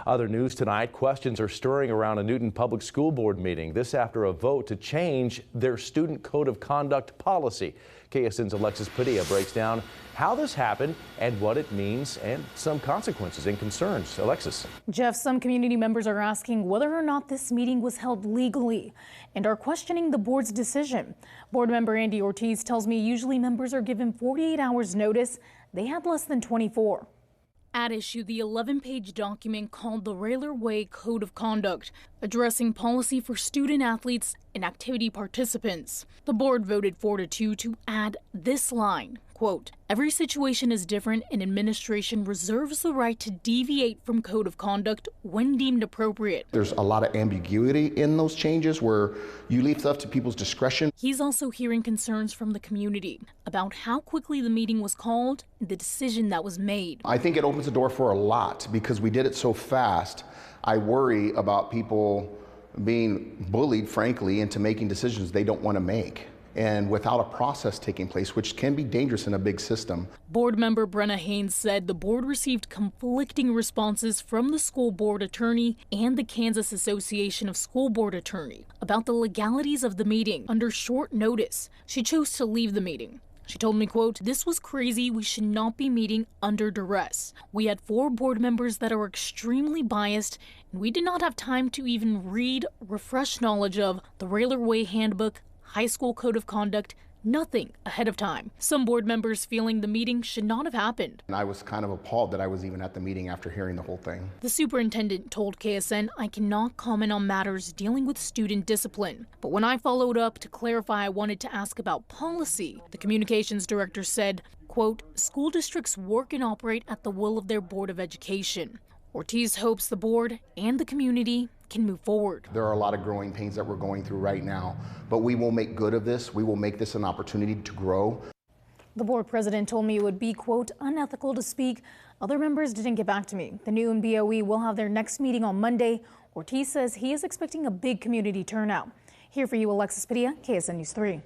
Other news tonight, questions are stirring around a Newton Public School Board meeting. This after a vote to change their student code of conduct policy. KSN's Alexis Padilla breaks down how this happened and what it means and some consequences and concerns. Alexis. Jeff, some community members are asking whether or not this meeting was held legally and are questioning the board's decision. Board member Andy Ortiz tells me usually members are given 48 hours notice. They had less than 24. At issue, the 11-page document called the Railer Way Code of Conduct, addressing policy for student athletes and activity participants. The board voted 4-2 to add this line, quote, "Every situation is different and administration reserves the right to deviate from code of conduct when deemed appropriate." There's a lot of ambiguity in those changes where you leave stuff to people's discretion. He's also hearing concerns from the community about how quickly the meeting was called and the decision that was made. I think it opens the door for a lot because we did it so fast. I worry about people being bullied, frankly, into making decisions they don't want to make, and without a process taking place, which can be dangerous in a big system. Board member Brenna Haynes said the board received conflicting responses from the school board attorney and the Kansas Association of School Board Attorney about the legalities of the meeting. Under short notice, she chose to leave the meeting. She told me, quote, "This was crazy. We should not be meeting under duress. We had 4 board members that are extremely biased, and we did not have time to even read, refresh knowledge of the Railer Way Handbook, High School Code of Conduct, nothing ahead of time." Some board members feeling the meeting should not have happened. And I was kind of appalled that I was even at the meeting after hearing the whole thing. The superintendent told KSN, "I cannot comment on matters dealing with student discipline." But when I followed up to clarify I wanted to ask about policy, the communications director said, quote, "School districts work and operate at the will of their Board of Education." Ortiz hopes the board and the community can move forward. There are a lot of growing pains that we're going through right now, but we will make good of this. We will make this an opportunity to grow. The board president told me it would be, quote, "unethical to speak." Other members didn't get back to me. The Newton BOE will have their next meeting on Monday. Ortiz says he is expecting a big community turnout. Here for you, Alexis Padilla, KSN News 3.